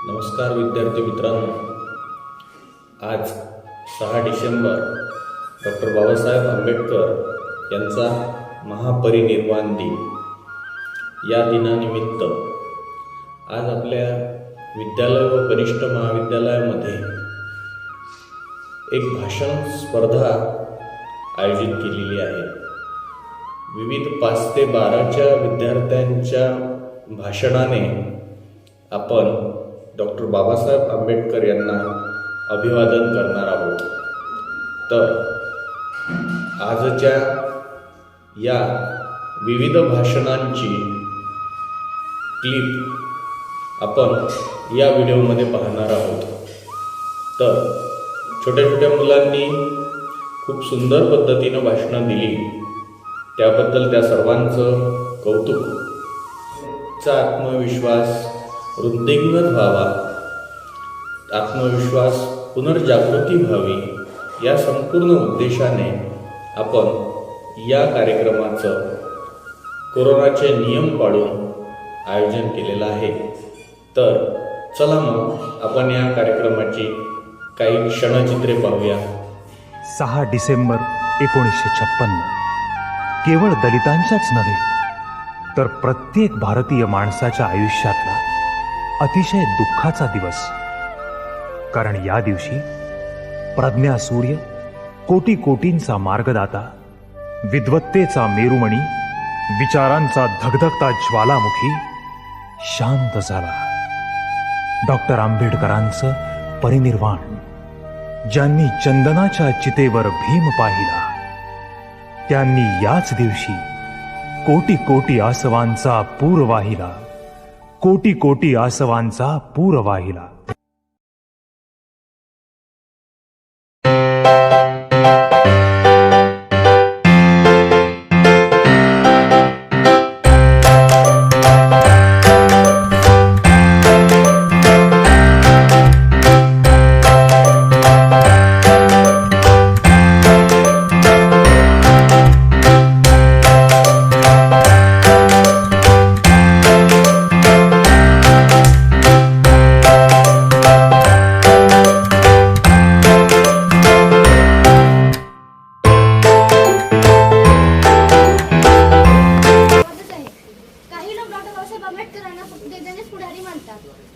नमस्कार विद्यार्थी मित्रांनो, आज 6 डिसेंबर डॉक्टर बाबासाहेब आंबेडकर यांचा महापरिनिर्वाण दिन। या दिनानिमित्त आज आपल्या विद्यालय व कनिष्ठ महाविद्यालयामध्ये एक भाषण स्पर्धा आयोजित केलेली आहे। विविध 5 ते 12च्या विद्यार्थ्यांच्या भाषणाने आपण डॉक्टर बाबासाहेब आंबेडकर यांना अभिवादन करणार आहोत। तर आजच्या या विविध भाषणांची क्लिप आपण या व्हिडिओमध्ये पाहणार आहोत। तर छोट्या छोट्या मुलांनी खूप सुंदर पद्धतीनं भाषणं दिली, त्याबद्दल त्या सर्वांचं कौतुक। चा आत्मविश्वास वृद्धिंगत व्हावा, आत्मविश्वास पुनर्जागृती व्हावी, या संपूर्ण उद्देशाने आपण या कार्यक्रमाचं कोरोनाचे नियम पाळून आयोजन केलेलं आहे। तर चला मग आपण या कार्यक्रमाची काही क्षणचित्रे पाहूया। 6 डिसेंबर 1956 केवळ दलितांच्याच नव्हे तर प्रत्येक भारतीय माणसाच्या आयुष्यातला अतिशय दुःखाचा दिवस। कारण या दिवशी प्रज्ञा सूर्य, कोटी कोटींचा मार्गदाता, विद्वत्तेचा मेरुमणी, विचारांचा धगधगता ज्वालामुखी शांत झाला। डॉक्टर आंबेडकरांचं परिनिर्वाण। ज्यांनी चंदनाच्या चितेवर भीम पाहिला, त्यांनी याच दिवशी कोटी कोटी आसवांचा पूर वाहिला, कोटी कोटी आसवांचा पूर वाहिला।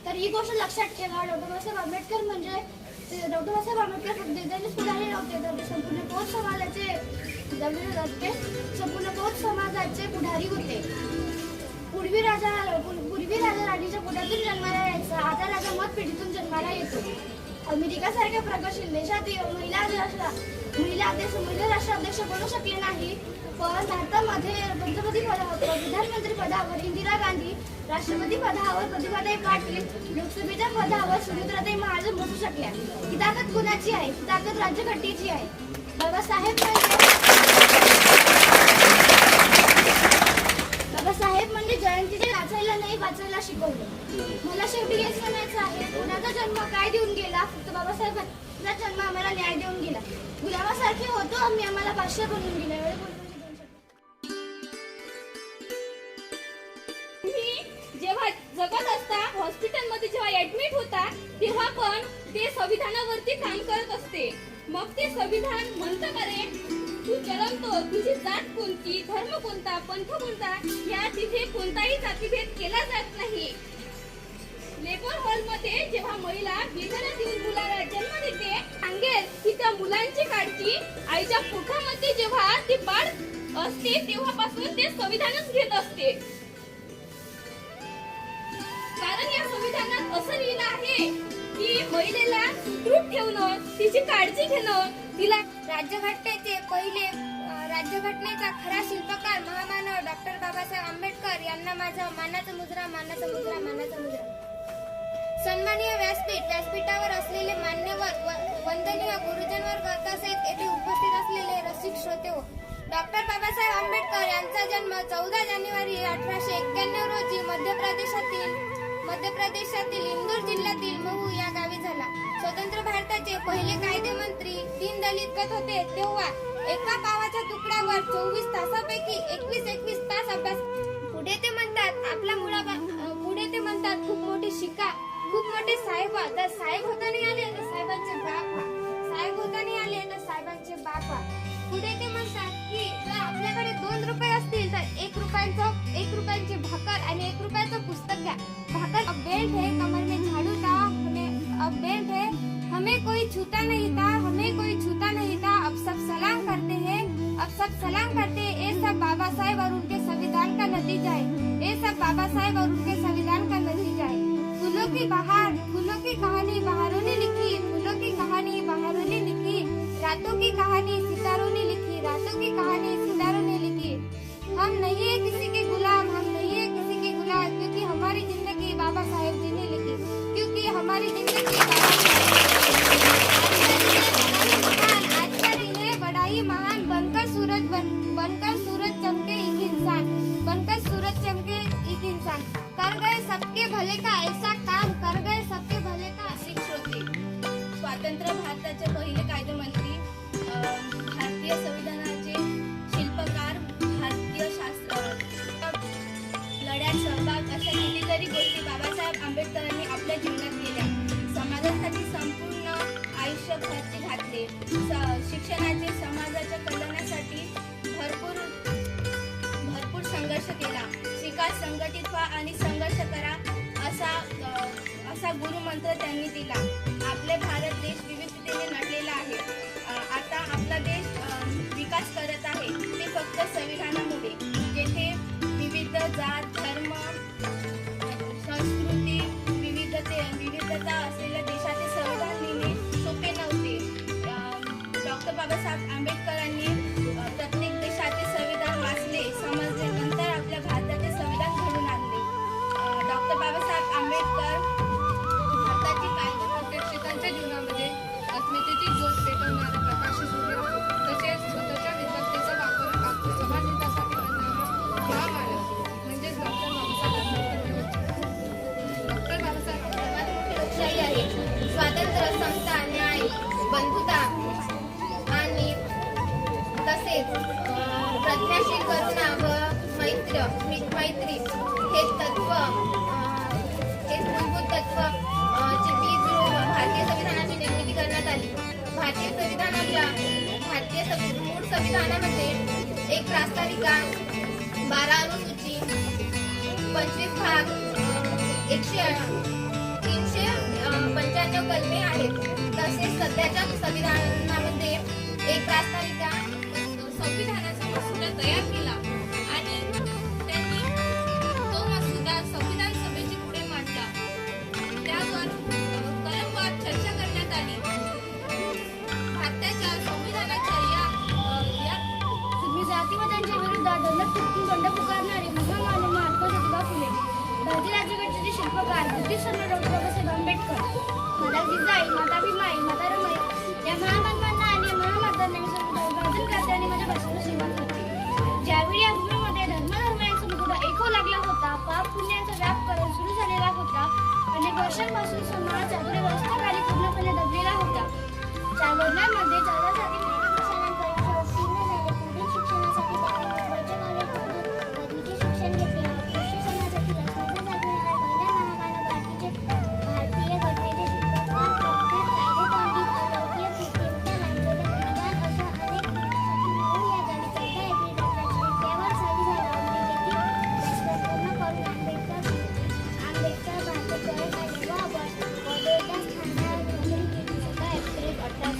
तर ही गोष्ट लक्षात ठेवा। डॉक्टर बाबासाहेब आंबेडकर म्हणजे डॉक्टर बाबासाहेब आंबेडकर फक्त देशानेच पुढारी नव्हते, तर संपूर्ण बौद्ध समाजाचे संपूर्ण बौद्ध समाजाचे पुढारी होते। पूर्वी राजा राणीच्या पोटातून जन्माला यायचा, आता राजा मतपेटीतून जन्माला येतो। अमेरिकासारख्या प्रगतशील देशातील महिला राष्ट्राध्यक्ष बनू शकले नाही, पण भारतामध्ये प्रधानमंत्री पदावर इंदिरा गांधी, राष्ट्रपती पदावर प्रतिभाताई पाटील, लोकसभेच्या पदावर सुमित्राताई महाजन बसू शकल्या। ही ताकद कुणाची आहे? ही ताकद राज्यघटनेची आहे। बाबासाहेब म्हणजे जयंतीचे वाचायला नाही, वाचायला शिकवलं। मला शेवटी हेच म्हणायचं आहे, कुणाचा जन्म काय देऊन गेला? फक्त बाबासाहेबांचा जन्म आम्हाला न्याय देऊन गेला। गुलामासारखे होतो आम्ही, आम्हाला बादशाह बनवून गेला। जेव्हा जगत असता, हॉस्पिटलमध्ये जेव्हा ऍडमिट होता, तेव्हा पण ते संविधानावरती काम करत असते। मग ते संविधान म्हणतं का रे, तू जन्मतो, तुझी जात कोणती, धर्म कोणता, पंथ कोणता, या तिथे कोणताही जातीभेद केला जात नाही। लेबर हॉल मध्ये जेव्हा महिला बिगरत येऊन मुलाला जन्म देते, सांगेल की त्या मुलांची काळजी आईच्या पोटामध्ये जेव्हा ती बाळ असते तेव्हापासून ते संविधानच घेत असते। कारण या संविधानात असं लिहिलं आहे की महिलेला सुदृढ ठेवणं, तिची काळजी घेणं, तिला राज्यघटनेचा खरा शिल्पकार महामानव डॉक्टर बाबासाहेब आंबेडकर यांना माझा मानाचा मुजरा। सन्माननीय व्यासपीठावर असलेले मान्यवर, वंदनीय गुरुजन वर्ग तसेच येथे उपस्थित असलेले रसिक श्रोते हो, डॉक्टर बाबासाहेब आंबेडकर यांचा जन्म 14 जानेवारी 1891 रोजी मध्य प्रदेशातील इंदूर जिल्ह्यातील महू या गावी झाला। स्वतंत्र भारताचे पहिले कायदेमंत्री 3 दलित गट होते, तेव्हा एका पावाच्या तुकड्यावर 24 तासापैकी 21 तास अभ्यास। पुढे ते म्हणतात खूप मोठी शिका खूप मोठे साहेब तर साहेब होता नाही आले तर साहेबांचे बाप व्हा. साहेब होता नाही आले तर साहेबांचे बाप व्हा. पुढे ते म्हणतात की जर आपल्याकडे 2 रुपये असतील तर 1 रुपयांची भाकर आणि 1 रुपयाचं पुस्तक घ्या. भाकर अब बेल्ट है कमर में झाड़ू था हमें अब बेल्ट है हमें कोई छूता नहीं था हमें कोई छूता नहीं था अब सब सलाम करते हैं अब सब सलाम करते हैं. ये सब बाबा साहेब और उनके संविधान का नतीजा है. ये सब बाबा साहेब और उनके संविधान का नतीजा है. फूलों की बहार फूलों की कहानी बहारों ने लिखी फूलों की कहानी बहारों ने लिखी. रातों की कहानी सितारों ने लिखी रातों की कहानी सितारों ने लिखी. हम नहीं है किसी के गुलाम हम नहीं है किसी के गुलाम क्योंकि हमारी जिंदगी बाबा साहेब जी ने लिखी. क्योंकि हमारी जिंदगी बाबा साहेब आज का दिन है बड़ा ही महान. बनकर सूरज चमके एक इंसान बनकर सूरज चमके एक इंसान. कर गए सबके भले का ऐसा काम कर गए सबके भले का. नाशिक श्रोते, स्वातंत्र्य भारताचे पहिले कायदेमंत्री, भारतीय संविधानाचे शिल्पकार, भारतीय शास्त्र लढ्यात सहभाग अशा कितीतरी गोष्टी बाबासाहेब आंबेडकरांनी आपल्या जीवनात केल्या. समाजासाठी संपूर्ण आयुष्य खर्ची घातले. शिक्षणाचे समाजाच्या कल्याणासाठी भरपूर संघर्ष केला. शिका, संघटित व्हा आणि संघर्ष करा असा गुरुमंत्र त्यांनी दिला. आपले भारत देश विविधतेने नटलेला आहे. आता आपला देश विकास करत आहे ते फक्त संविधानामुळे. जेथे विविध जात धर्म संस्कृती विविधता असलेल्या देशाचे संविधान लिहिणे सोपे नव्हते. डॉक्टर बाबासाहेब आंबेडकरांनी प्रत्येक देशाचे संविधान वाचले समजले नंतर आपल्या भारताचे संविधान घडून आणले. डॉक्टर बाबासाहेब आंबेडकर भारताची कायदे प्रत्यक्ष त्यांच्या जीवनामध्ये अस्मितेची ज्योत पेटवणारा प्रकाश सूर्य तसेच स्वतःच्या विद्वत्तेचा वापर आपल्या समाजहितासाठी करणारा महामानव म्हणजेच डॉक्टर बाबासाहेब आंबेडकर. डॉक्टर बाबासाहेब सर्वात मोठी लोकशाही आहे. स्वातंत्र्य, समता, न्याय, बंधुता आणि तसेच प्रज्ञाशील करुणा व मैत्री हे तत्व हे मूलभूत तत्व ची बीज जुळवून भारतीय संविधानाची निर्मिती करण्यात आली. मूळ संविधानामध्ये एक प्रास्ताविका, 12 अनुसूची, 25 भाग, 395 कलमे आहेत. तसेच सध्याच्या संविधानामध्ये एक प्रास्ताविका संविधानाचा मसुदा तयार केला आणि त्यांनी तो मसुदा संविधान सभेची पुढे मांडला. त्यावर कलमवार चर्चा करण्यात आली. भारताच्या संविधानाच्या या तुम्ही जातीवाद्यांच्या विरोधात दंड पुकारणारे महामानव महात्मा ज्योतिबा फुले, भारतीय राज्यघटनेचे शिल्पकार ब्रिटिश सम्राट डॉक्टर बाबासाहेब आंबेडकर, माता जिजाई, माता भीमाई, माता रमाई या महामानवांना आणि महामातांना मी सर्वप्रथम करते आणि माझ्या भाषणाला सुरुवात करते. ज्यावेळी या भूमीमध्ये धर्म यांचा मुकुटा ऐकू लागला होता, पाप पुण्यांचा व्याप करून सुरू झालेला होता. अनेक वर्षांपासून समाजाचा दुर्व्यवस्थाखाली पूर्णपणे दबलेला होता. 4 वर्णांमध्ये 14 जाती परीक्षा उत्तीर्ण झाले. पुढील शिक्षणासाठी पदवीचे शिक्षण घेतले. कृषी समाजातील अस्मिता जागविणाऱ्या पहिल्या महामानव भारतीय घटनेचे शिल्पकार, प्रख्यात कायदेतोंडी, अलौकिक कृत्रिमता मांडलेले विद्वान अशा अनेक कृतींसाठी मिळून या गावी 14 एप्रिल 1851 साली झाला. अमेरिकेतील पूर्ण करून आंबेडकर भारतात परत आले व पदवीच्या स्थानावर नोकरी केली. 17 एप्रिल 1891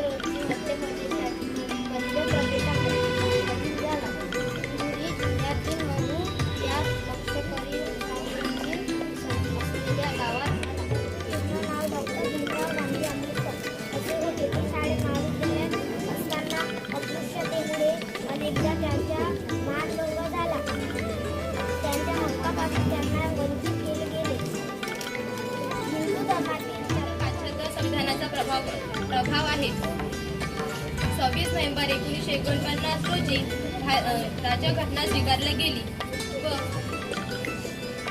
रोजी मध्य प्रदेशातील पंचप्रदेशामध्ये जन्म झाला. पुरी जिल्ह्यातील मनु या लष्करी घाटीतील असलेल्या गावात झाला. पूर्ण नाव डॉक्टर भीमराव गांधी आंबेडकर असे होते. ते शाळेत महाविद्यालयात असताना अस्पृश्यतेमुळे अनेकदा त्यांचा मानभंग झाला. त्यांच्या हक्कापासून त्यांना वंचित केले गेले. हिंदू धर्मातील संविधानाचा प्रभाव आहे. 26 नोव्हेंबर 1949 रोजी राज्यघटना स्वीकारली गेली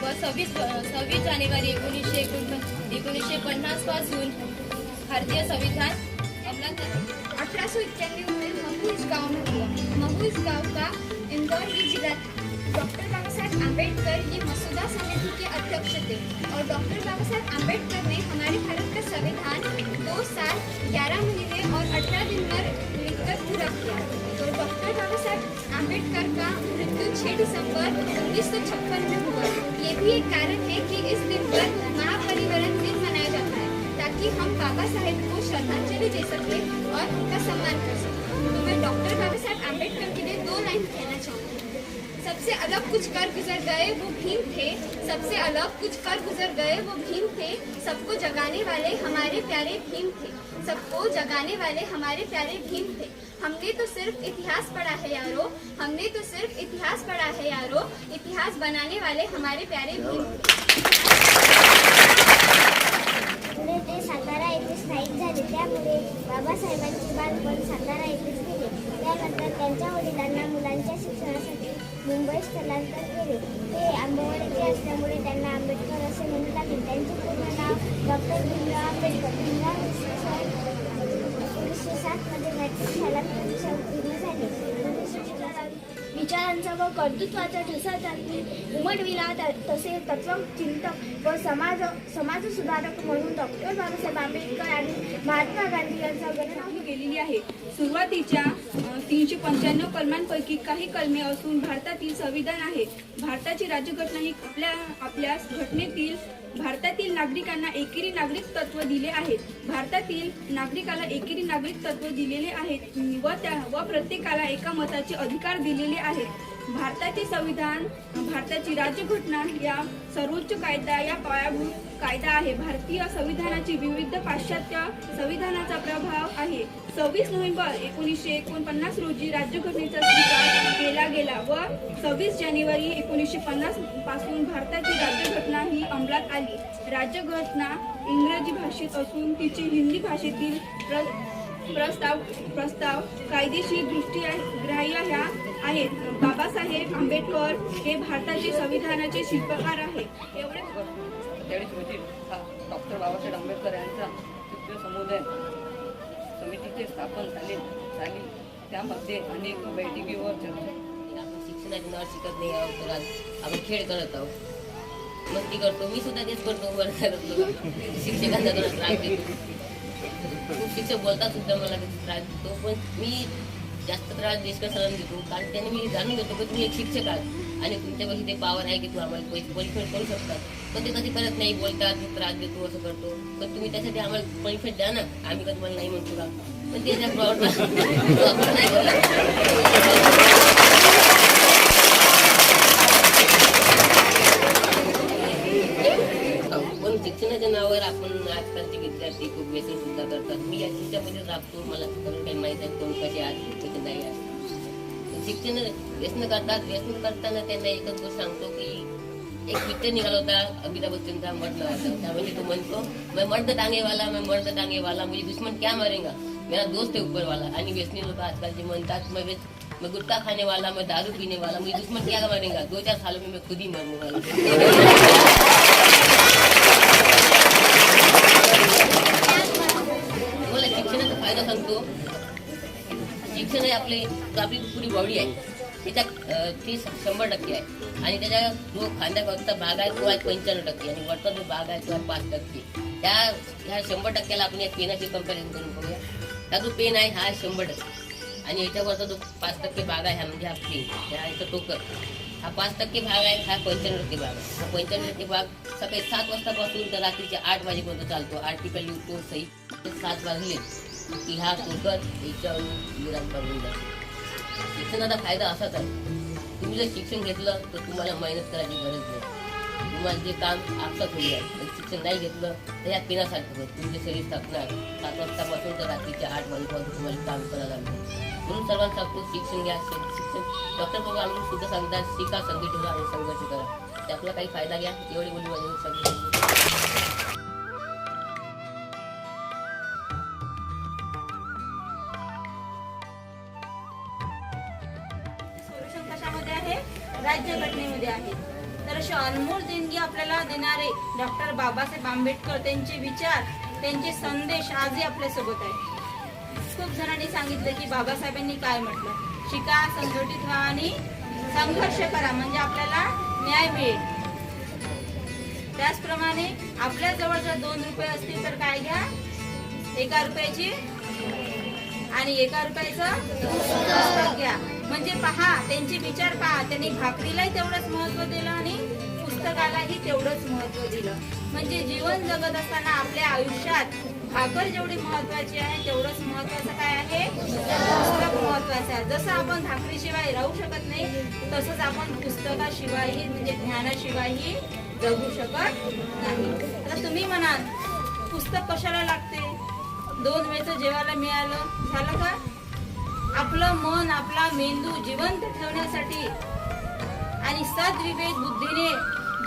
व 26 जानेवारी 1950 पासून भारतीय संविधान अंमलात आले. 1891 में महू इस गांव में हुआ. महू इस गांव का इंदौर की जिला डॉक्टर बाबासाहेब साहब आम्बेडकर ये मसूदा समिति के अध्यक्ष थे और डॉक्टर बाबा साहब आम्बेडकर ने हमारे भारत का संविधान 2 साल 11 महीने और 18 दिन में लिखकर पूरा किया। तो डॉक्टर बाबा साहब आम्बेडकर का मृत्यु 6 दिसंबर 1956 में हुआ। ये भी एक कारण है कि इस दिन पर महापरिवरन दिन मनाया जाता है ताकि हम बाबा साहेब को श्रद्धांजलि दे सके और उनका सम्मान कर सकें। तो मैं डॉक्टर बाबा साहब आम्बेडकर के लिए 2 लाइन कहना चाहूँगी। सबसे अलग कुछ कर गुजर गए वो भीम थे, सबसे अलग कुछ कर गुजर गए वो भीम थे, सबको जगाने वाले हमारे प्यारे भीम थे, सबको जगाने वाले हमारे प्यारे भीम थे। हमने तो सिर्फ इतिहास पढ़ा है यारो, हमने तो सिर्फ इतिहास पढ़ा है यारो, इतिहास बनाने वाले हमारे प्यारे भीम थे। पुढे ते सातारा येथे स्थायिक झाले, त्यामुळे बाबासाहेबांचे बालपण सातारा येथेच गेले। त्यानंतर त्यांच्या वडिलांना मुलांच्या शिक्षणासाठी मुंबईत स्थलांतर केले। ते आंबेवाडीचे असल्यामुळे त्यांना आंबेडकर असे म्हणू लागले। त्यांचे पूर्ण नाव डॉक्टर भीमराव आंबेडकर। भीमराव 1907 मध्ये मॅट्रिक शाळेत परीक्षा उत्तीर्ण झाले। विचारांचा व कर्तृत्वाचा ठसा त्यांनी उमटविला, तसेच तत्वचिंतक व समाज सुधारक म्हणून डॉक्टर बाबासाहेब आंबेडकर आणि महात्मा गांधी यांचा गणना गेलेली आहे। सुरुवातीच्या 395 कलमांपैकी काही कलमे असून भारतातील संविधान आहे। भारताची राज्यघटना ही आपल्या घटनेतील भारतातील नागरिकांना एकेरी नागरिक तत्व दिले आहेत। भारतातील नागरिकाला एकेरी नागरिक तत्व दिलेले आहेत व प्रत्येकाला एका मताचे अधिकार दिलेले आहेत। भारताचे संविधान, भारताची राज्यघटना या सर्वोच्च कायदा या पायाभूत कायदा आहे। भारतीय संविधानाची विविध पाश्चात्य संविधानाचा प्रभाव आहे। 26 नोव्हेंबर 1949 रोजी राज्यघटनेचा स्वीकार केला गेला व 26 जानेवारी 1950 पासून भारताची राज्यघटना ही अंमलात आली। राज्यघटना इंग्रजी भाषेत असून तिचे हिंदी भाषेतील प्रस्ताव कायदेशीर दृष्ट्या ग्राह्य ह्या आहेत। बाबासाहेब आंबेडकर हे भारताचे संविधानाचे शिल्पकार आहेत। एवढे 23 रोजी डॉक्टर बाबासाहेब आंबेडकर यांचा शिक्षण समुदाय समितीचे स्थापन झाली। त्यामध्ये अनेक बैठकीवर चर्चा। आपण शिक्षणाची नाव शिकत नाही आहोत, तर आज आपण खेळ करत आहोत, मस्ती करतो। मी सुद्धा तेच करतो, शिक्षकांना त्रास देतो। खूप शिक्षक बोलतात सुद्धा मला त्रास देतो, पण मी जास्त त्रास देशकर सरांना देतो, कारण त्याने मी जाणून घेतो की तुम्ही एक शिक्षक आहात आणि तुमच्यापाशी ते पावर आहे की तू आम्हाला पनिशमेंट करू शकतात, पण ते कधी करत नाही, बोलतात, त्रास देतो, असं करतो। पण तुम्ही त्यासाठी आम्हाला पनिशमेंट द्या ना, आम्ही कधी मला नाही म्हणतो का, पण ते त्या प्रॉब्लेम नाही करत। पण शिक्षणाच्या नावावर आपण आजकालचे विद्यार्थी खूप व्यसन सुद्धा करतात। मी या शिक्षणामध्ये राबतो, मला काही माहीत आहे कोण कसे आहेत कसे नाही आहेत। शिक्षण व्यसन करतात, व्यसन करताना त्यांना एकच गोष्ट सांगतो की एक पिक्चर निघाला होता अमिताभ बच्चनचा मर्द नावाचा, त्यामध्ये तो म्हणतो मैं मर्द टांगे वाला मुझे दुश्मन क्या मारेगा, मेरा दोस्त है ऊपर वाला। आणि व्यसनी लोक आजकालचे म्हणतात मैं गुटखा खाने वाला, मैं दारू पीने वाला, मुझे दुश्मन क्या मारेगा, 2-4 सालों में मैं खुद ही मरूंगा। मला शिक्षणाचा फायदा सांगतो। शिक्षण हे आपली पुरी बॉडी आहे, त्याच्यात ती 100% आहे आणि त्याच्या जो खांद्यावरचा भाग आहे तो आहे 95% आणि वरचा जो भाग आहे तो आहे 5%। ह्या 100%ला आपण या पेनाची कंपॅरिझन करून बघूया। हा जो पेन आहे हा 100% आणि याच्यावरचा जो 5% भाग आहे हा म्हणजे हा पेन, ह्याचं टोकर, हा 5% भाग आहे, हा 95% भाग आहे। हा 95% भाग सकाळी 7 वाजतापासून तर रात्रीचे 8 वाजेपर्यंत चालतो। आर्टिकल लिहितो सही 7 वाजले की हा टोकर याच्यावर विराम करून जातो। शिक्षणाचा फायदा असाच आहे, तुम्ही जर शिक्षण घेतलं तर तुम्हाला मेहनत करायची गरज नाही, तुम्हाला जे काम आपसात होईल। शिक्षण नाही घेतलं तर या पेनासारखं तुमचे शरीर थकणार, 7 वाजतापासून तर रात्रीच्या 8 वाजेपर्यंत तुम्हाला काम करायला लागेल। म्हणून सर्वांना सांगतो शिक्षण घ्या। शिक्षण डॉक्टर बाबा आम्ही सुद्धा सांगतात शिका, संघटित व्हा आणि संघर्ष करा, त्यातला काही फायदा घ्या। एवढी बोलून माझी संघर्ष कशामध्ये आहे, राज्यघटनेमध्ये आहे। तर अशी अनमोल देणगी आपल्याला देणारे डॉक्टर बाबासाहेब आंबेडकर, त्यांचे विचार, त्यांचे संदेश आजही आपल्यासोबत आहे। खूप जणांनी सांगितलं की बाबासाहेबांनी काय म्हटलं, शिका, संघटित व्हा आणि संघर्ष करा, म्हणजे आपल्याला न्याय मिळेल. त्याचप्रमाणे आपल्या जवळ जर 2 रुपये असतील तर काय घ्या, 1 रुपयाची आणि 1 रुपयाचं पुस्तक घ्या. म्हणजे पहा, त्यांचे विचार पहा, त्यांनी भाकरीलाही तेवढंच महत्व दिलं आणि पुस्तकालाही तेवढंच महत्व दिलं. म्हणजे जीवन जगत असताना आपल्या आयुष्यात भाकर जेवढी महत्वाची आहे तेवढंच महत्वाचं काय आहे, पुस्तक महत्वाचं आहे. जसं आपण भाकरीशिवाय राहू शकत नाही तसंच आपण पुस्तकाशिवायही म्हणजे ज्ञानाशिवायही जगू शकत नाही. आता तुम्ही म्हणाल पुस्तक कशाला लागते, 2 वेळचं जेवायला मिळालं झालं का. आपलं मन आपला मेंदू जिवंत ठेवण्यासाठी आणि सद्विवेक बुद्धीने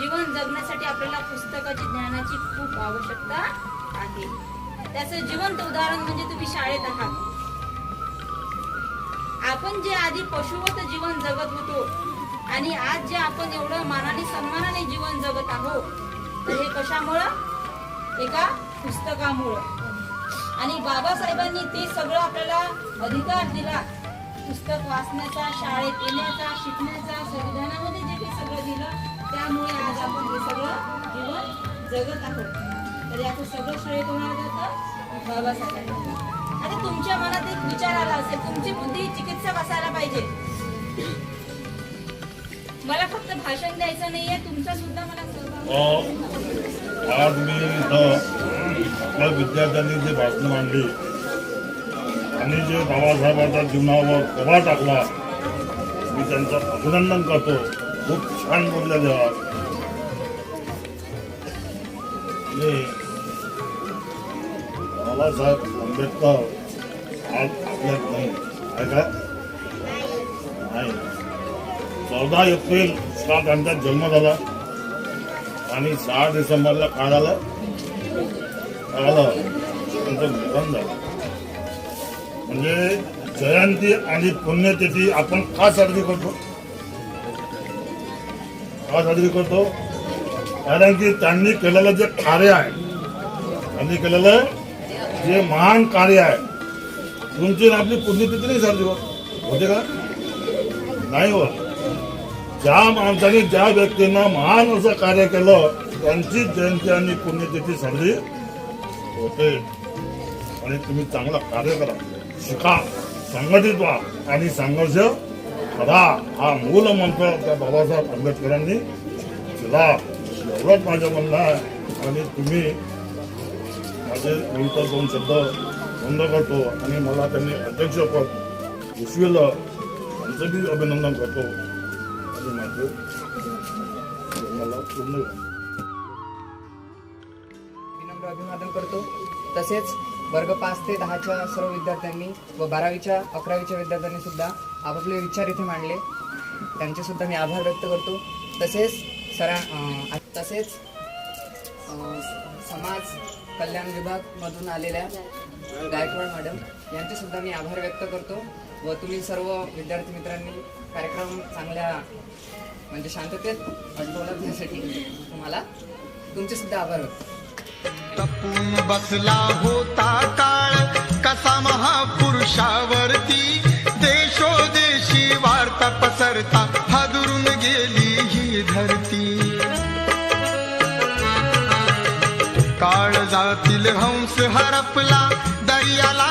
जीवन जगण्यासाठी आपल्याला पुस्तकाची ज्ञानाची खूप आवश्यकता आहे. त्याचं जिवंत उदाहरण म्हणजे तुम्ही शाळेत आहात. आपण जे आधी पशुवत जीवन जगत होतो आणि आज जे आपण एवढं मानाने सन्मानाने जीवन जगत आहोत, तर हे कशामुळं, एका पुस्तकामुळं. आणि बाबासाहेबांनी ते सगळं आपल्याला अधिकार दिला, पुस्तक वाचण्याचा, शाळेत येण्याचा, शिकण्याचा, संविधानामध्ये जे काही सगळं दिलं, त्यामुळे आज आपण हे सगळं जीवन जगत आहोत. तर याचं सगळं श्रेय कोणाला जातं, बाबासाहेबांना. आता तुमच्या मनात एक विचार आला असेल, तुमची बुद्धी चिकित्सक असायला पाहिजे, मला फक्त भाषण द्यायचं नाहीये, तुमचा सुद्धा मला सहभाग. आज मी इथं आपल्या विद्यार्थ्यांनी जे भाषण मांडली आणि जे बाबासाहेबांच्या जीवनावर प्रभाव टाकला, मी त्यांचं अभिनंदन करतो. खूप छान बोलल्या जेव्हा बाबासाहेब आंबेडकर आज आपल्यात नाही आहे का, नाही. 14 एप्रिलला त्यांचा जन्म झाला आणि 6 डिसेंबरला काय झालं, त्यांचं निधन झालं. म्हणजे जयंती आणि पुण्यतिथी आपण का साजरी करतो, कारण की त्यांनी केलेलं जे कार्य आहे, त्यांनी केलेलं जे महान कार्य आहे, तुमची आपली पुण्यतिथी नाही साजरी होते का, नाही होत. ज्या माणसाने ज्या व्यक्तींना महान असं कार्य केलं त्यांची जयंती आणि पुण्यतिथी साजरी होते. आणि तुम्ही चांगलं कार्य करा, शिका, संघटित व्हा आणि संघर्ष करा, हा मूल मंत्र त्या बाबासाहेब आंबेडकरांनी दिला. एवढंच माझं म्हणणं आहे. आणि तुम्ही माझे नंतर 2 शब्द बंद करतो आणि मला त्यांनी अध्यक्षपद घोषविलं, त्यांचं बी अभिनंदन करतो आणि माझं मला पूर्ण विनम्र अभिवादन करतो. तसेच वर्ग 5 ते 10च्या सर्व विद्यार्थ्यांनी व 12वीच्या 11वीच्या विद्यार्थ्यांनी सुद्धा आपापले विचार इथे मांडले, त्यांचे सुद्धा मी आभार व्यक्त करतो. तसेच समाज कल्याण विभागमधून आलेल्या गायकवाड मॅडम यांचे सुद्धा मी आभार व्यक्त करतो. व तुम्ही सर्व विद्यार्थी मित्रांनी कार्यक्रम चांगल्या म्हणजे शांततेत अडवण्यासाठी तुम्हाला तुमचे सुद्धा आभार व्यक्त. तपून बसला होता काळ कसा महापुरुषावरती, देशोदेशी वार्ता पसरता हादरून गेली ही धरती. काळ जातील हंस हरपला दर्याला